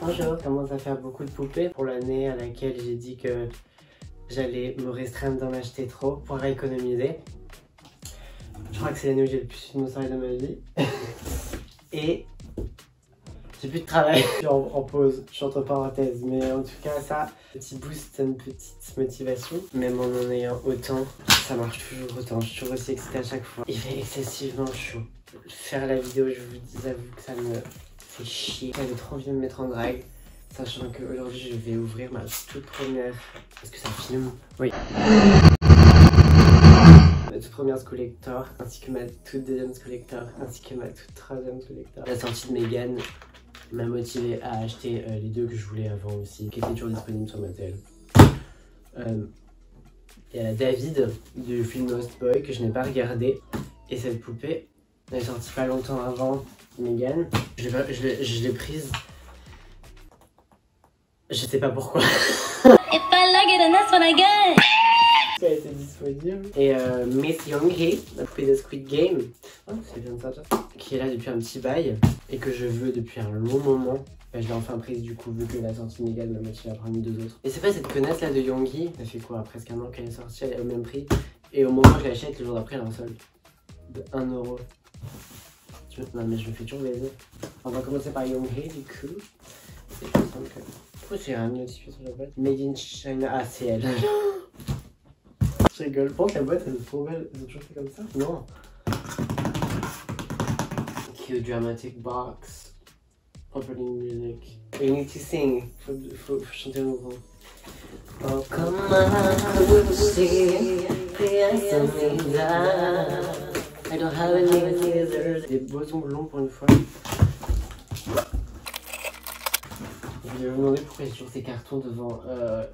Bonjour, je commence à faire beaucoup de poupées pour l'année à laquelle j'ai dit que j'allais me restreindre d'en acheter trop pour économiser. Je crois que c'est l'année où j'ai le plus de mon salaire de ma vie. Et j'ai plus de travail. Je suis en pause, je suis entre parenthèses, mais en tout cas ça, petit boost, une petite motivation. Même en ayant autant, ça marche toujours autant. Je suis toujours aussi excitée à chaque fois. Il fait excessivement chaud. Faire la vidéo, je vous avoue que ça me fait chier. J'avais trop envie de me mettre en drague, sachant qu'aujourd'hui je vais ouvrir ma toute première... Est-ce que ça filme? Oui. Ma toute première collector, ainsi que ma toute deuxième collector, ainsi que ma toute troisième collector. La sortie de Megan m'a motivé à acheter les deux que je voulais avant aussi, qui étaient toujours disponibles sur Mattel. Il y a la David du film Lost Boy que je n'ai pas regardé, et cette poupée elle est sortie pas longtemps avant Megan. Je l'ai prise. Je sais pas pourquoi. Elle était disponible. Et Miss Young-hee, la poupée de Squid Game, c'est bien ça, qui est là depuis un petit bail et que je veux depuis un long moment. Je l'ai enfin prise du coup, vu que la sortie Megan m'a motivé à prendre deux autres. Et c'est pas cette connasse là de Young-hee, ça fait quoi, presque un an qu'elle est sortie, elle est au même prix. Et au moment où je l'achète, le jour d'après, elle est en solde de 1 €. Non mais je me fais toujours baiser. On va commencer par Young-hee du coup. Et je me sens que... Pourquoi j'ai rien notifié sur la boîte? Made in China. Ah c'est elle. Je rigole. Par contre la boîte elle est trop belle. Ils ont toujours fait comme ça? Non. Cute dramatic box. Opening music. You need to sing. Faut chanter au mouvement. Oh come on, see, I don't have any scissors. Des beaux ongles longs pour une fois. Je vais vous demander pourquoi j'ai toujours ces cartons devant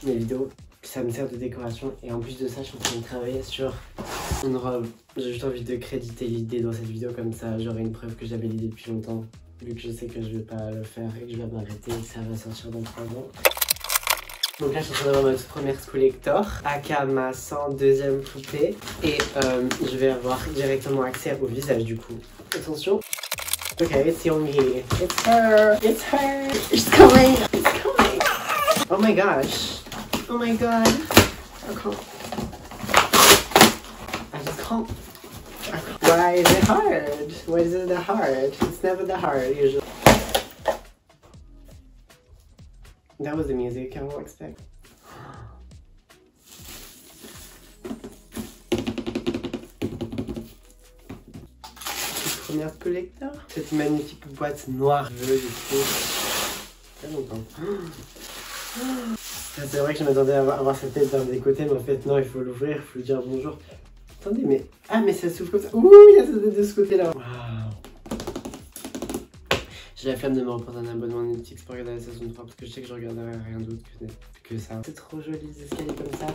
mes vidéos. Ça me sert de décoration et en plus de ça je suis en train de travailler sur une robe. J'ai juste envie de créditer l'idée dans cette vidéo, comme ça j'aurai une preuve que j'avais l'idée depuis longtemps. Vu que je sais que je vais pas le faire et que je vais m'arrêter et que ça va sortir dans 3 ans. Donc là je suis en train d'avoir ma toute première collector, aka ma 102e poupée. Et je vais avoir directement accès au visage du coup. Attention. Ok, it's Young-hee. It's her. It's her. It's coming. It's coming. Oh my gosh. Oh my god. I can't. I just can't. Why is it hard? Why is it that hard? It's never that hard usually. That was the music I won't expect. Première collector. Cette magnifique boîte noire bleue du coup. Très longtemps. C'est vrai que je m'attendais à avoir cette tête d'un des côtés, mais en fait non, il faut l'ouvrir, il faut lui dire bonjour. Attendez, mais... Ah mais ça s'ouvre comme ça. Ouh, il y a cette tête de ce côté-là. Waouh. J'ai la flemme de me reprendre un abonnement Netflix pour regarder la saison 3 parce que je sais que je regarderai rien d'autre que ça. C'est trop joli les escaliers comme ça.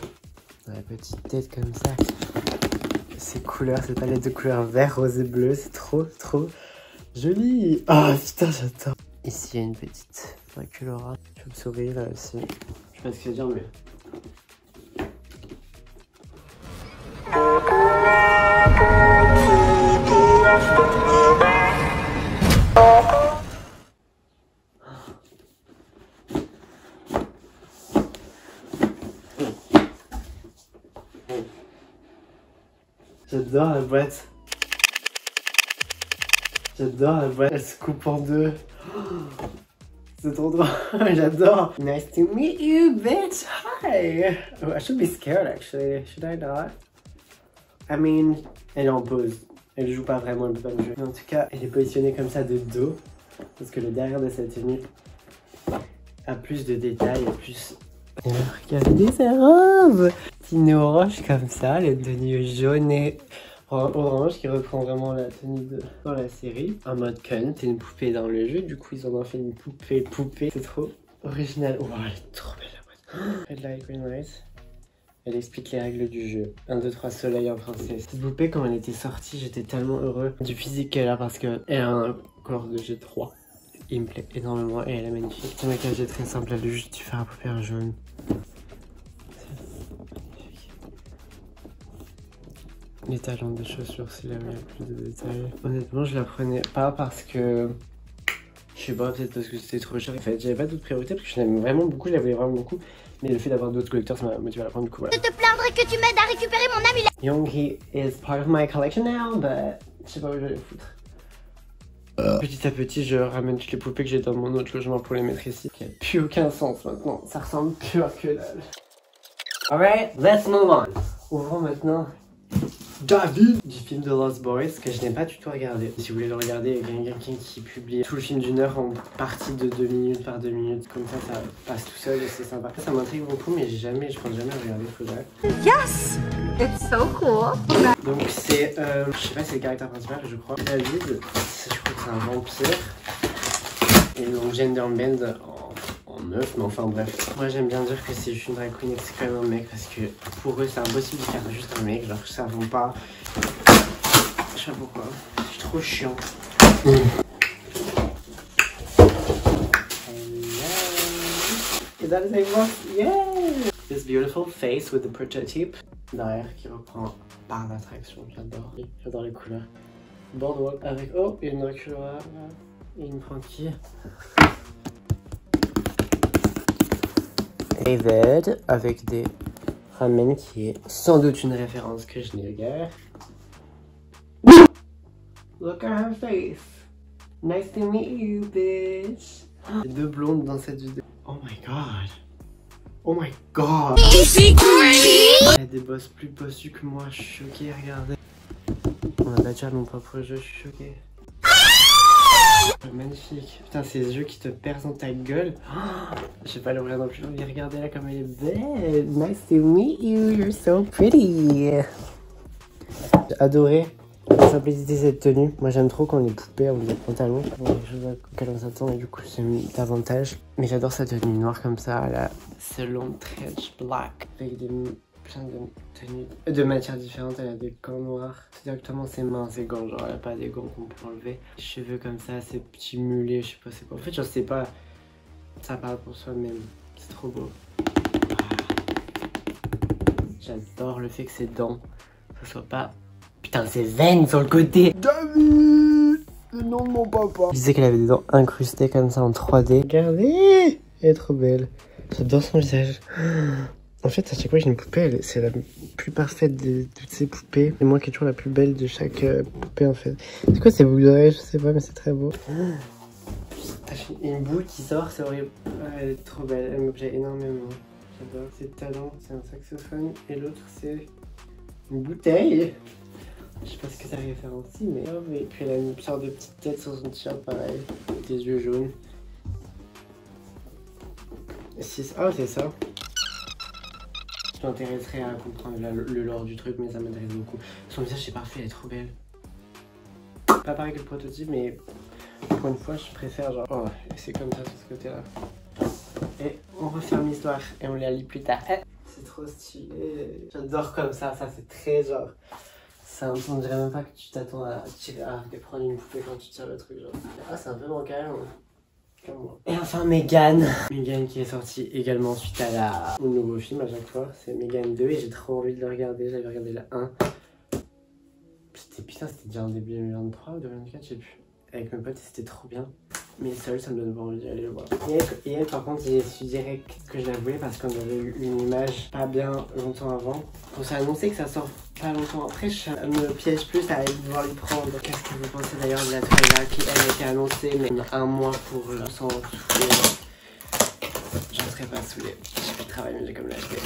La petite tête comme ça. Ces couleurs, cette palette de couleurs vert, rose et bleu, c'est trop joli. Ah oh, putain, j'adore. Ici, il y a une petite Draculaura. Je vais me sourire là aussi. Je sais pas ce que je veux dire, mais... J'adore la boîte. J'adore la boîte. Elle se coupe en deux. C'est trop drôle. J'adore. Nice to meet you, bitch. Hi. Oh, I should be scared actually. Should I not? I mean, elle est en pause. Elle joue pas vraiment, elle peut pas me jouer. Mais en tout cas, elle est positionnée comme ça de dos. Parce que le derrière de cette tenue a plus de détails, plus... Regardez sa robe. Petit nœud orange comme ça, le tenue jaune et orange qui reprend vraiment la tenue dans la série. En mode cunt, c'est une poupée dans le jeu, du coup ils en ont fait une poupée. C'est trop original. Oh, elle est trop belle la boîte. Red light, green light. Elle explique les règles du jeu. 1, 2, 3 soleil en français. Cette poupée, quand elle était sortie, j'étais tellement heureux du physique qu'elle a parce qu'elle a un corps de G3. Il me plaît énormément et elle est magnifique. C'est un maquillage très simple, elle a juste dû faire un paupière jaune. Les talons de chaussures, c'est là où il y a plus de détails. Honnêtement, je la prenais pas parce que je sais pas, peut-être parce que c'était trop cher. En fait, j'avais pas d'autres priorités parce que je l'aime vraiment beaucoup, je la voulais vraiment beaucoup. Mais le fait d'avoir d'autres collecteurs, ça m'a motivé à la prendre, du coup voilà. De te plaindre que tu m'aides à récupérer mon amulet. Yoongi is part of my collection now, but je sais pas où je vais les foutre. Petit à petit, je ramène toutes les poupées que j'ai dans mon autre logement pour les mettre ici. Qui a plus aucun sens maintenant, ça ressemble plus à que dalle. Alright, let's move on. Ouvrons maintenant David du film The Lost Boys que je n'ai pas du tout regardé. Si vous voulez le regarder, il y a quelqu'un qui publie tout le film d'1 heure en partie de 2 minutes par 2 minutes. Comme ça passe tout seul et c'est sympa. Ça m'intrigue beaucoup, mais je pense jamais regarder, faudrait. Yes, it's so cool. Donc c'est, je sais pas, c'est le caractère principal, je crois. David, je crois que c'est un vampire. Et donc gender bend en meuf, mais enfin bref. Moi j'aime bien dire que c'est juste une drag queen et que c'est quand même un mec parce que pour eux c'est impossible de faire juste un mec, genre ça vont pas. Je sais pas pourquoi, c'est trop chiant. Is that the same one? Yeah! This beautiful face with the prototype. Derrière qui reprend par l'attraction, j'adore les couleurs. Boardwalk avec, oh, une Dracula et une Frankie. David avec des ramen qui est sans doute une référence que je n'ai guère. Look at her face. Nice to meet you, bitch. Les deux blondes dans cette vidéo. Oh my god. Oh my god. Elle a des bosses plus bossus que moi, je suis choquée, regardez. On a battu à mon propre jeu, je suis choquée. Magnifique. Putain, ces yeux qui te percent dans ta gueule. Oh, je vais pas l'ouvrir non plus. Regardez là comme elle est belle. Nice to meet you. You're so pretty. J'ai adoré la simplicité de cette tenue. Moi j'aime trop quand les poupées ont des pantalons. Bon, des choses auxquelles on s'attend et du coup j'aime davantage. Mais j'adore sa tenue noire comme ça. Là, ce long trench black avec des plein de tenues de matières différentes. Elle a des gants noirs. C'est directement ses mains, ses gants. Genre elle a pas des gants qu'on peut enlever. Les cheveux comme ça, ces petits mulets, je sais pas c'est quoi. En fait, je sais pas. Ça parle pour soi-même. C'est trop beau. J'adore le fait que ses dents, ce soit pas. Putain, ses veines sur le côté. David, le nom de mon papa. Je disais qu'elle avait des dents incrustées comme ça en 3D. Regardez, elle est trop belle. J'adore son visage. En fait, à chaque fois que j'ai une poupée, c'est la plus parfaite de toutes ces poupées. Et moi qui est toujours la plus belle de chaque poupée en fait. C'est quoi ces boucles d'oreilles? Je sais pas, mais c'est très beau. Une boule qui sort, c'est horrible. Elle est trop belle, elle me plaît énormément. J'adore ses talons, c'est un saxophone. Et l'autre, c'est une bouteille. Je sais pas ce que ça référence, mais... Oh, oui. Puis elle a une sorte de petite tête sur son t-shirt, pareil. Des yeux jaunes. Oh, c'est ça. Je m'intéresserais à comprendre le lore du truc, mais ça m'intéresse beaucoup. Son visage c'est parfait, elle est trop belle. Pas pareil que le prototype, mais pour une fois je préfère genre... Oh, c'est comme ça sur ce côté là. Et on referme l'histoire et on la lit plus tard. C'est trop stylé. J'adore comme ça c'est très genre... Ça, on dirait même pas que tu t'attends à prendre une poupée quand tu tires le truc genre. Ah, c'est un peu bancal. Et enfin Megan qui est sortie également suite à au nouveau film à chaque fois, c'est Megan 2 et j'ai trop envie de le regarder, j'avais regardé la 1. C'était déjà en début 2023 ou 2024, je sais plus. Avec mes potes c'était trop bien. Mais seul ça me donne pas envie d'aller le voir. Et elle par contre j'ai su direct que je la voulais parce qu'on avait eu une image pas bien longtemps avant. On s'est annoncé que ça sort pas longtemps après, je me piège plus à aller devoir lui prendre. Qu'est-ce que vous pensez d'ailleurs de la trailer qui elle a été annoncée mais il y a un mois pour s'en souffler. Je ne serais pas saoulée. J'ai fait le travail mais j'ai comme l'acheté.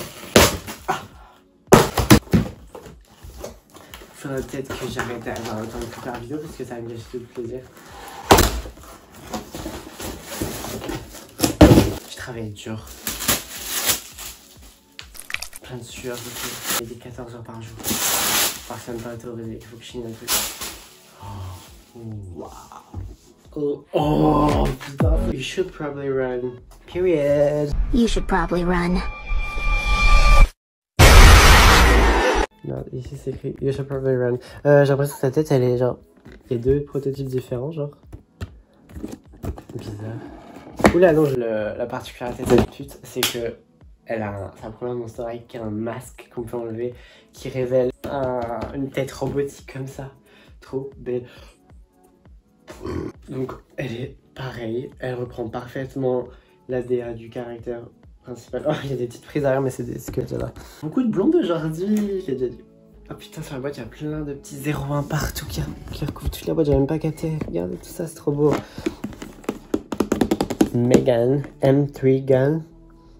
Faudrait peut-être que j'arrête d'avoir autant de coups par vidéo parce que ça va me gâcher tout le plaisir. Je travaille dur. Plein de sueur, j'ai des 14 heures par jour. Parce que ça me paraît autorisé, il faut que je chine un truc. Oh, wow. Oh, putain. You should probably run. Period. You should probably run. Non, ici c'est écrit You should probably run. J'ai l'impression que sa tête elle est genre. Il y a deux prototypes différents, genre. Bizarre. Oula, non, la particularité de cette pute, c'est que elle a un problème dans son oreille qui a un masque qu'on peut enlever qui révèle une tête robotique comme ça. Trop belle. Donc elle est pareil, elle reprend parfaitement l'ADA du caractère principal. Oh, il y a des petites prises arrière, mais c'est des squelettes là. Beaucoup de blondes aujourd'hui, j'ai déjà dit. Oh putain, sur la boîte, il y a plein de petits 0,1 partout qui recouvrent toute la boîte. J'avais même pas capté. Regardez tout ça, c'est trop beau. Megan, M3 Gun.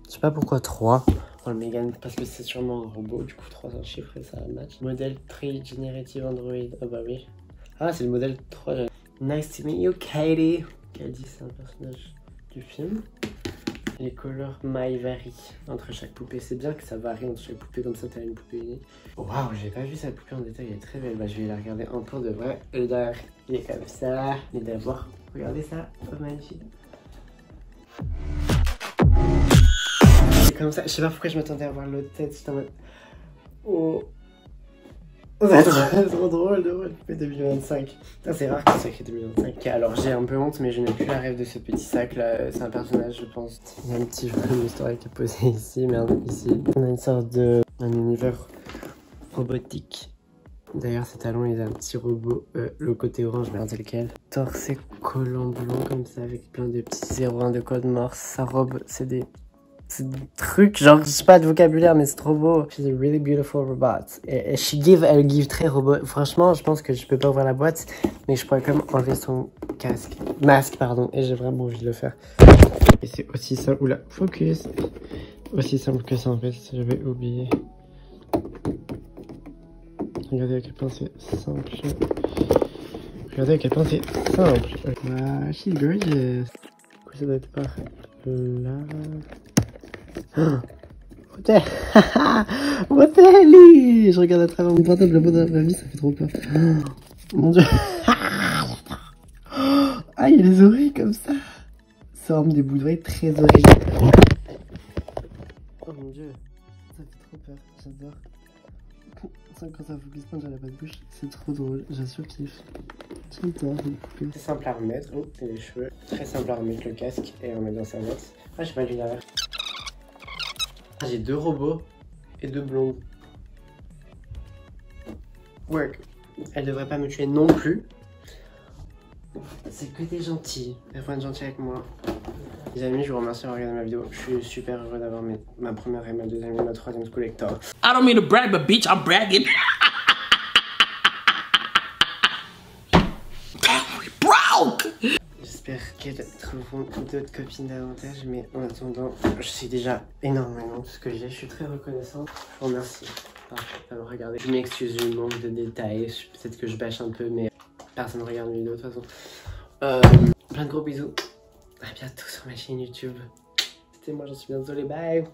Je sais pas pourquoi 3. Oh, le Megan, parce que c'est sûrement un robot. Du coup, 3 c'est un chiffre et ça match. Modèle 3 Generative Android. Ah bah oui. Ah, c'est le modèle 3. Nice to meet you, Katie. Katie, c'est un personnage du film. Les couleurs My vary entre chaque poupée. C'est bien que ça varie entre chaque poupée, comme ça t'as une poupée unique. Waouh, j'ai pas vu cette poupée en détail, elle est très belle. Bah, je vais la regarder un peu de vrai. Le derrière, il est comme ça. Mais d'abord, regardez ça, oh, magnifique. C'est comme ça, je sais pas pourquoi je m'attendais à voir l'autre tête. J'étais en mode. Oh. C'est trop drôle, poupée 2025. C'est rare que ça écrit 2025. Okay, alors j'ai un peu honte, mais je n'ai plus la rêve de ce petit sac là. C'est un personnage, je pense. Il y a un petit jeu historique qui est posé ici, merde, ici. On a une sorte de. Un univers robotique. D'ailleurs, ces talons, il a un petit robot. Le côté orange, merde, c'est lequel? Torse collant blanc comme ça, avec plein de petits 01 de code morse. Sa robe, c'est des trucs, genre, je sais pas de vocabulaire, mais c'est trop beau. She's a really beautiful robot. Et elle give très robot. Franchement, je pense que je peux pas ouvrir la boîte, mais je pourrais quand même enlever son masque, pardon. Et j'ai vraiment envie de le faire. Et c'est aussi simple, oula, focus. Aussi simple que ça en fait, j'avais oublié. Regardez à quel point c'est simple. Regardez à quel point c'est simple. Wow, she's gorgeous. Du coup, ça doit être par là. What the hell? Je regarde à travers mon portable, la fois de ma vie, ça fait trop peur. Mon dieu. Ah, il y a les oreilles comme ça. Ça forme des bouts d'oreilles très oreilles. Oh mon dieu. Ça fait trop peur, j'adore. Quand ça focus pas, j'en ai pas de bouche. C'est trop drôle, j'ai surkiffe. J'adore les poupées. C'est simple à remettre. Oh, et les cheveux. Très simple à remettre le casque et remettre dans sa boîte. Ah, j'ai pas lu derrière. J'ai 2 robots et 2 blondes. Work. Elle devrait pas me tuer non plus. C'est que des gentils. Elles vont être gentilles avec moi. Les amis, je vous remercie d'avoir regardé ma vidéo. Je suis super heureux d'avoir ma première et ma deuxième et ma troisième collector. I don't mean to brag, but bitch, I'm bragging. We broke! J'espère qu'elles trouveront d'autres copines davantage, mais en attendant, je sais déjà énormément tout ce que j'ai. Je suis très reconnaissante. Je vous remercie d'avoir regardé. Je m'excuse du manque de détails. Peut-être que je bâche un peu, mais personne ne regarde mes vidéos de toute façon. Plein de gros bisous. À bientôt sur ma chaîne YouTube. C'était moi, j'en suis bien désolé. Bye!